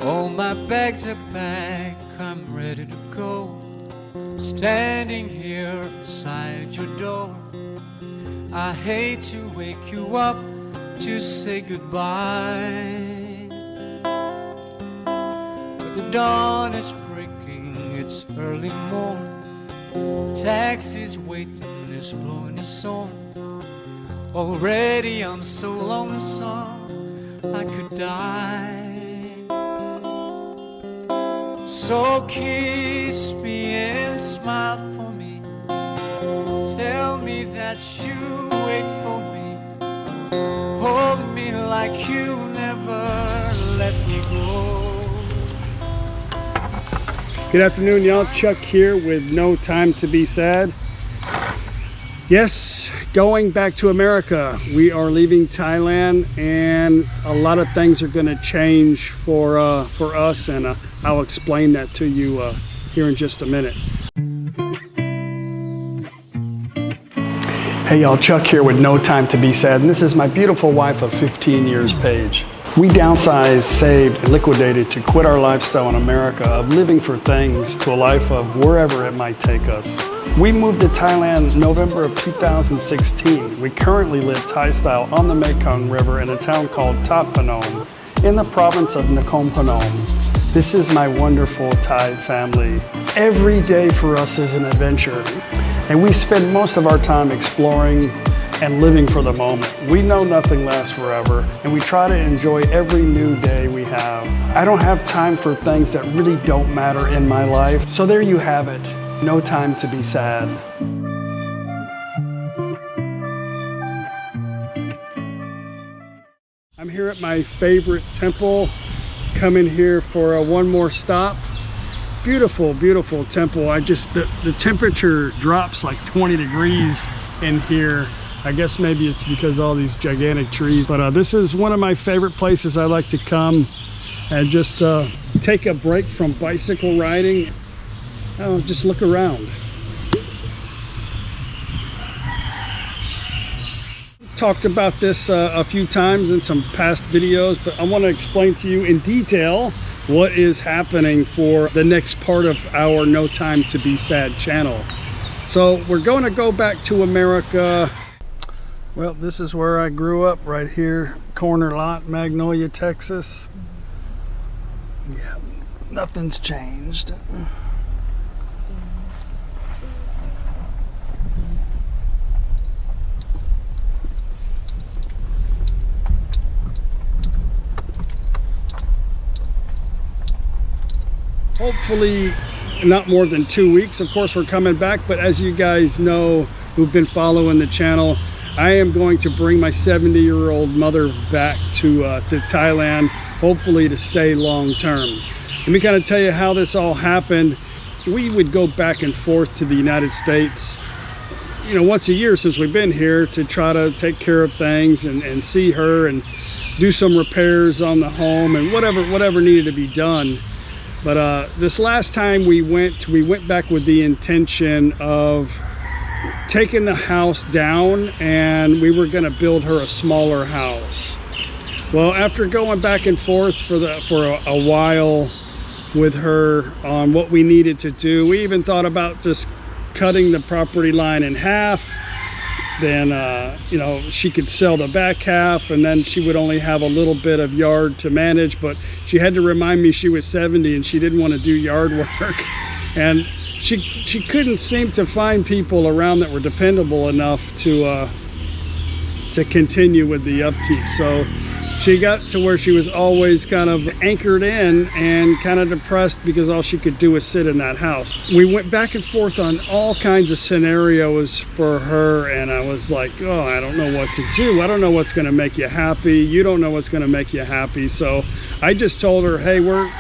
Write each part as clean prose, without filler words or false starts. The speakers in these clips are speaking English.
All my bags are packed, I'm ready to go. Standing here beside your door. I hate to wake you up to say goodbye, but the dawn is breaking, it's early morn. Taxi's waiting, it's blowing its horn. Already I'm so lonesome I could die. So kiss me and smile for me. Tell me that you wait for me. Hold me like you never let me go. Good afternoon, y'all. Chuck here with No Time to Be Sad. Yes, going back to America. We are leaving Thailand, and a lot of things are going to change for us, and I'll explain that to you here in just a minute. Hey y'all, Chuck here with No Time to Be Sad, and this is my beautiful wife of 15 years, Paige. We downsized, saved, and liquidated to quit our lifestyle in America of living for things to a life of wherever it might take us. We moved to Thailand November of 2016. We currently live Thai style on the Mekong River in a town called ThatPhanom in the province of NakhonPhanom. This is my wonderful Thai family. Every day for us is an adventure, and we spend most of our time exploring and living for the moment. We know nothing lasts forever, and we try to enjoy every new day we have. I don't have time for things that really don't matter in my life, so there you have it. No time to be sad. I'm here at my favorite temple. Coming here for one more stop. Beautiful, beautiful temple. The temperature drops like 20 degrees in here. I guess maybe it's because of all these gigantic trees, but this is one of my favorite places I like to come and just take a break from bicycle riding. Just look around. Talked about this a few times in some past videos, but I want to explain to you in detail what is happening for the next part of our No Time to Be Sad channel. So we're going to go back to America. Well, this is where I grew up, right here, corner lot, Magnolia, Texas. Yeah, nothing's changed. Hopefully not more than 2 weeks. Of course, we're coming back, but as you guys know who've been following the channel, I am going to bring my 70-year-old mother back to Thailand, hopefully to stay long term. Let me kind of tell you how this all happened. We would go back and forth to the United States, you know, once a year since we've been here, to try to take care of things and see her and do some repairs on the home and whatever needed to be done. But this last time we went back with the intention of taking the house down, and we were going to build her a smaller house. Well, after going back and forth for a while with her on what we needed to do, we even thought about just cutting the property line in half. Then you know, she could sell the back half, and then she would only have a little bit of yard to manage. But she had to remind me she was 70 and she didn't want to do yard work, and she couldn't seem to find people around that were dependable enough to continue with the upkeep. So she got to where she was always kind of anchored in and kind of depressed because all she could do was sit in that house. We went back and forth on all kinds of scenarios for her, and I was like, oh, I don't know what to do. I don't know what's going to make you happy. You don't know what's going to make you happy. So I just told her, hey, we're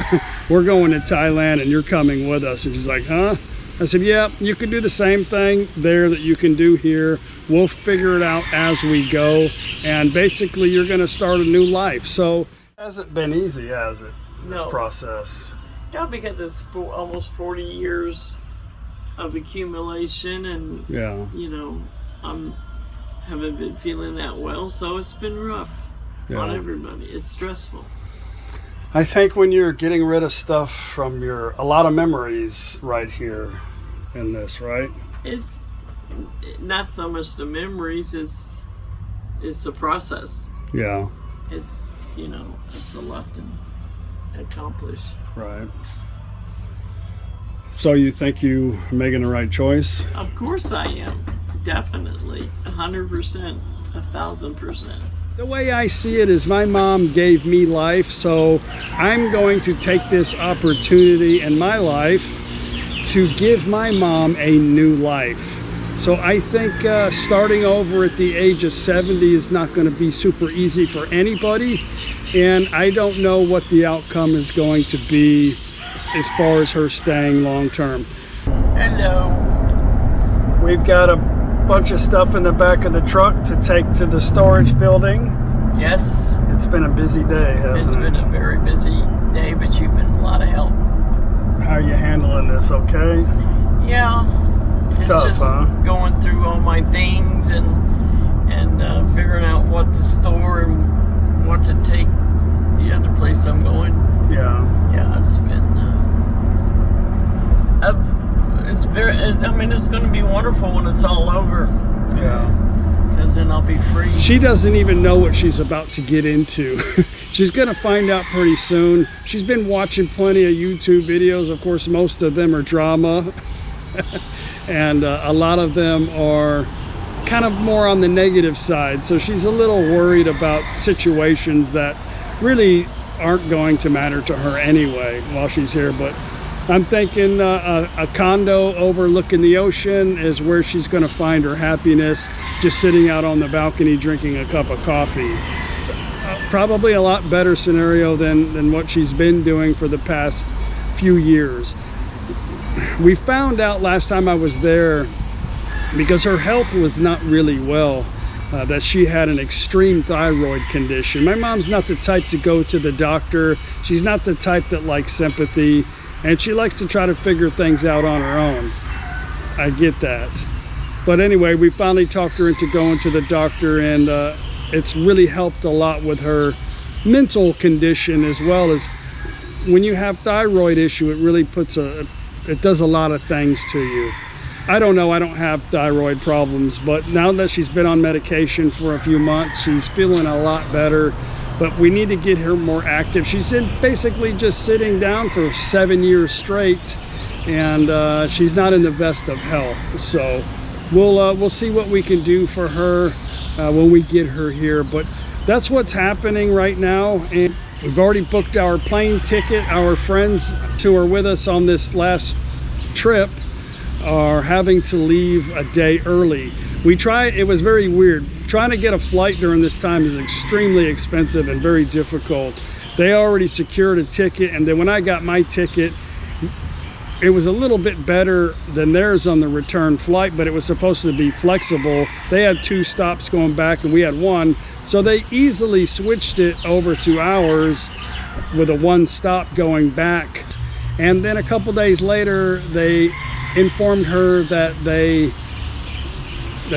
going to Thailand and you're coming with us. And she's like, huh? I said, yeah, you can do the same thing there that you can do here. We'll figure it out as we go, and basically you're going to start a new life. So hasn't been easy, has it, this process? No, because it's almost 40 years of accumulation, and you know, haven't been feeling that well, so it's been rough on everybody. It's stressful. I think when you're getting rid of stuff from a lot of memories right here in this, right? It's not so much the memories, it's the process. Yeah. It's, you know, it's a lot to accomplish. Right. So you think you're making the right choice? Of course I am. Definitely. 100%. 1,000%. The way I see it is my mom gave me life, so I'm going to take this opportunity in my life to give my mom a new life. So I think starting over at the age of 70 is not going to be super easy for anybody, and I don't know what the outcome is going to be as far as her staying long term. Hello. We've got a bunch of stuff in the back of the truck to take to the storage building. Yes. It's been a busy day, hasn't it? It's been a very busy day, but you've been a lot of help. How are you handling this, okay? Yeah. It's tough, just huh? going through all my things and figuring out what to store and what to take the other place I'm going. Yeah. Yeah, it's been I mean, it's going to be wonderful when it's all over. Yeah. Because then I'll be free. She doesn't even know what she's about to get into. She's going to find out pretty soon. She's been watching plenty of YouTube videos. Of course, most of them are drama. And a lot of them are kind of more on the negative side. So she's a little worried about situations that really aren't going to matter to her anyway while she's here. But I'm thinking a condo overlooking the ocean is where she's going to find her happiness, just sitting out on the balcony drinking a cup of coffee. Probably a lot better scenario than what she's been doing for the past few years. We found out last time I was there, because her health was not really well, that she had an extreme thyroid condition. My mom's not the type to go to the doctor. She's not the type that likes sympathy. And she likes to try to figure things out on her own. I get that. But anyway, we finally talked her into going to the doctor, and it's really helped a lot with her mental condition, as well as when you have thyroid issue, it really it does a lot of things to you. I don't know, I don't have thyroid problems, but now that she's been on medication for a few months, she's feeling a lot better. But we need to get her more active. She's been basically just sitting down for 7 years straight, and she's not in the best of health. So we'll see what we can do for her when we get her here. But that's what's happening right now, and we've already booked our plane ticket. Our friends who are with us on this last trip are having to leave a day early. It was very weird. Trying to get a flight during this time is extremely expensive and very difficult. They already secured a ticket, and then when I got my ticket, it was a little bit better than theirs on the return flight, but it was supposed to be flexible. They had 2 stops going back and we had 1, so they easily switched it over to ours with a 1 stop going back. And then a couple days later, they informed her that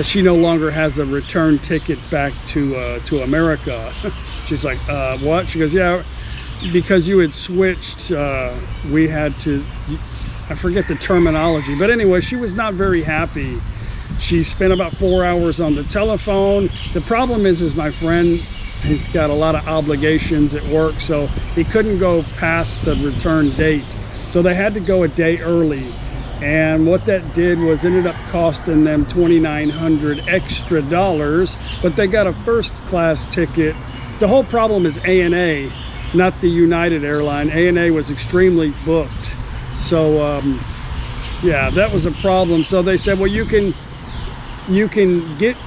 she no longer has a return ticket back to America. She's like, what? She goes, yeah, because you had switched, we had to, I forget the terminology, but anyway, she was not very happy. She spent about 4 hours on the telephone. The problem is my friend, he's got a lot of obligations at work, so he couldn't go past the return date. So they had to go a day early. And what that did was ended up costing them $2,900 extra, but they got a first class ticket. The whole problem is ANA, not the United airline. ANA was extremely booked. So yeah, that was a problem. So they said, well, you can get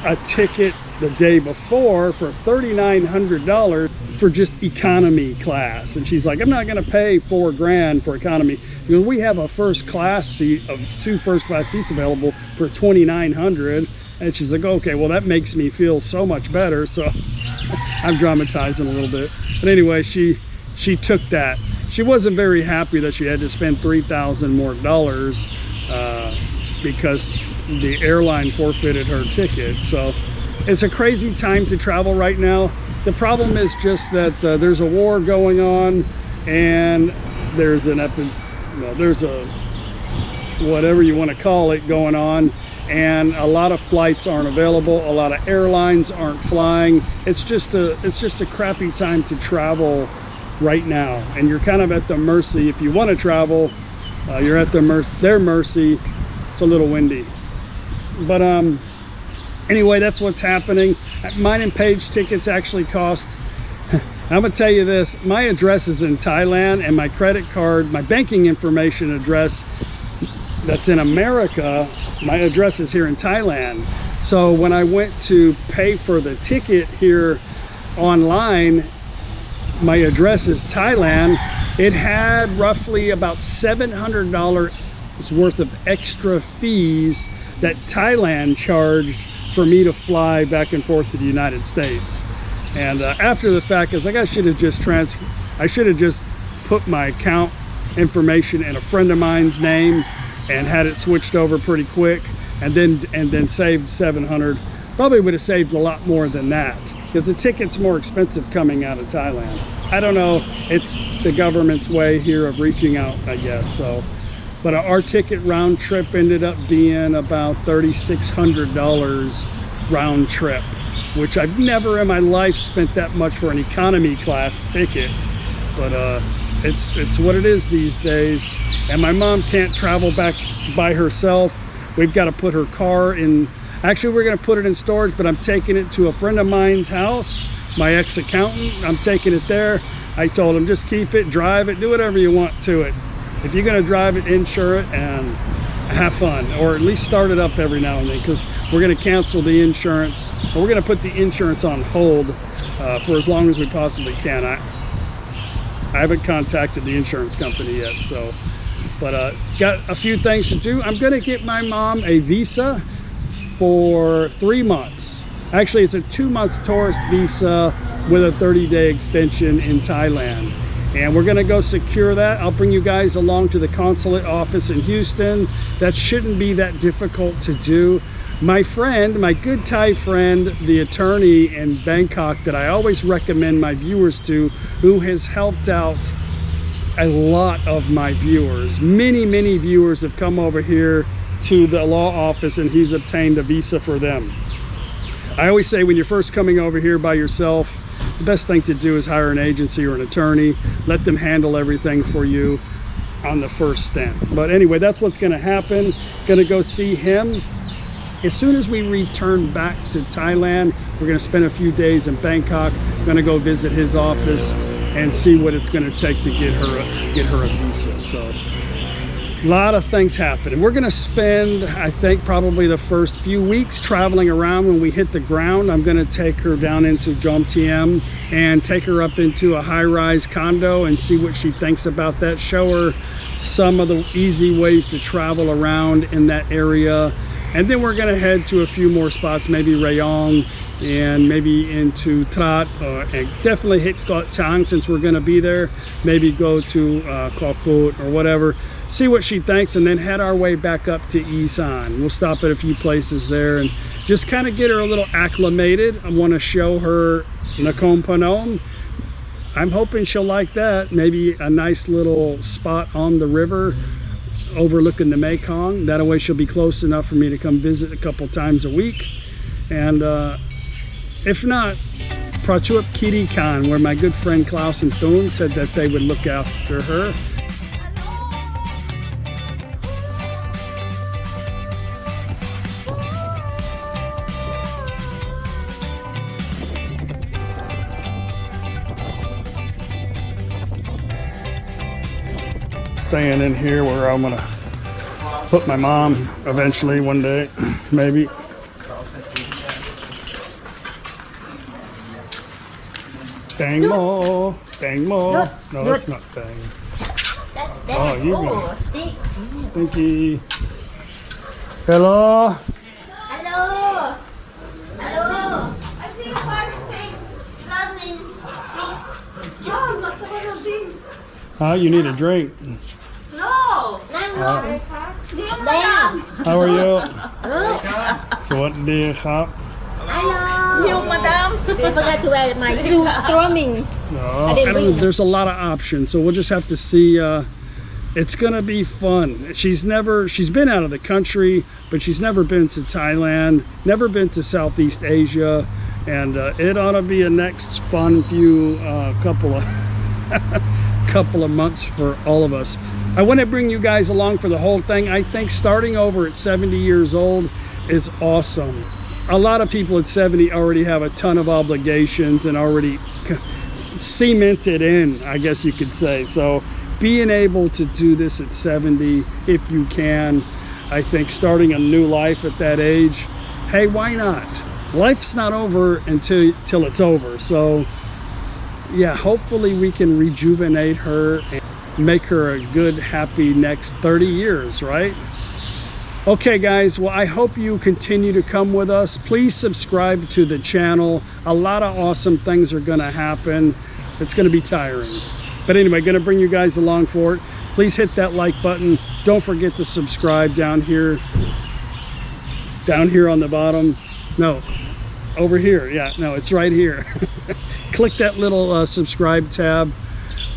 a ticket the day before for $3,900 for just economy class. And she's like, I'm not gonna pay $4,000 for economy. You know, we have a first class seat of 2 first class seats available for $2,900. And she's like, okay, well, that makes me feel so much better. So I'm dramatizing a little bit. But anyway, she took that. She wasn't very happy that she had to spend $3,000 more because the airline forfeited her ticket. So it's a crazy time to travel right now. The problem is just that there's a war going on, and there's there's a whatever you want to call it going on, and a lot of flights aren't available. A lot of airlines aren't flying. It's just a crappy time to travel right now, and you're kind of at the mercy. If you want to travel, you're at their mercy. It's a little windy, but anyway, that's what's happening. Mine and Paige tickets actually cost, I'm gonna tell you this, my address is in Thailand, and my credit card, my banking information address that's in America, my address is here in Thailand. So when I went to pay for the ticket here online, my address is Thailand. It had roughly about $700 worth of extra fees that Thailand charged for me to fly back and forth to the United States. And after the fact, I was like, I should have just put my account information in a friend of mine's name and had it switched over pretty quick, and then saved $700. Probably would have saved a lot more than that, because the ticket's more expensive coming out of Thailand. I don't know, it's the government's way here of reaching out, I guess. So, but our ticket round trip ended up being about $3,600 round trip, which I've never in my life spent that much for an economy class ticket. But it's what it is these days. And my mom can't travel back by herself. We've got to put her car in. Actually, we're going to put it in storage, but I'm taking it to a friend of mine's house, my ex-accountant. I'm taking it there. I told him, just keep it, drive it, do whatever you want to it. If you're going to drive it, insure it, and have fun, or at least start it up every now and then, because we're going to cancel the insurance, or we're going to put the insurance on hold for as long as we possibly can. I haven't contacted the insurance company yet, so, but got a few things to do. I'm going to get my mom a visa for 3 months. Actually, it's a 2-month tourist visa with a 30-day extension in Thailand. And we're gonna go secure that. I'll bring you guys along to the consulate office in Houston. That shouldn't be that difficult to do. My friend, my good Thai friend, the attorney in Bangkok that I always recommend my viewers to, who has helped out a lot of my viewers. Many viewers have come over here to the law office, and he's obtained a visa for them. I always say, when you're first coming over here by yourself, the best thing to do is hire an agency or an attorney. Let them handle everything for you on the first stint. But anyway, that's what's going to happen. Going to go see him. As soon as we return back to Thailand, we're going to spend a few days in Bangkok. Going to go visit his office and see what it's going to take to get her a visa. So a lot of things happen. We're going to spend, I think, probably the first few weeks traveling around. When we hit the ground, I'm going to take her down into Jomtien and take her up into a high-rise condo and see what she thinks about that. Show her some of the easy ways to travel around in that area. And then we're going to head to a few more spots, maybe Rayong and maybe into Trat, and definitely hit Koh Chang since we're going to be there. Maybe go to Koh Koot or whatever. See what she thinks, and then head our way back up to Isan. We'll stop at a few places there and just kind of get her a little acclimated. I want to show her NakhonPhanom. I'm hoping she'll like that. Maybe a nice little spot on the river overlooking the Mekong. That way she'll be close enough for me to come visit a couple times a week. And if not, Prachuap Khiri Khan, where my good friend Klaus and Thun said that they would look after her. Staying in here where I'm gonna put my mom eventually one day, maybe. Bang mo, bang mo. No, that's not bang. That's that. Oh, you Oh, go. Stinky. Hello. Hello. Hello. I see one thing running. Oh, not the one thing. Huh? You need a drink. No. No. How are you? สวัสดีครับ Hello. You, madam. I forgot to wear my shoes drumming. No, I didn't bring them. there's a lot of options, so we'll just have to see. It's gonna be fun. She's been out of the country, but she's never been to Thailand, never been to Southeast Asia, and it ought to be a next fun few couple of months for all of us. I want to bring you guys along for the whole thing. I think starting over at 70 years old is awesome. A lot of people at 70 already have a ton of obligations and already cemented in, I guess you could say. So being able to do this at 70, if you can, I think starting a new life at that age, hey, why not? Life's not over until it's over. So yeah, hopefully we can rejuvenate her and make her a good, happy next 30 years, right? Okay guys, well I hope you continue to come with us. Please subscribe to the channel. A lot of awesome things are gonna happen. It's gonna be tiring. But anyway, gonna bring you guys along for it. Please hit that like button. Don't forget to subscribe down here on the bottom. No, over here. Yeah, no, it's right here. Click that little subscribe tab.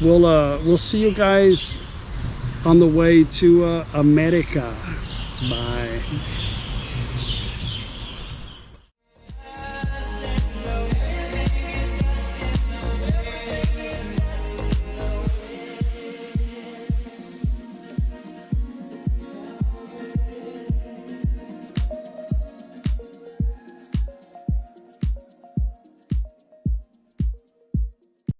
We'll see you guys on the way to America. Bye.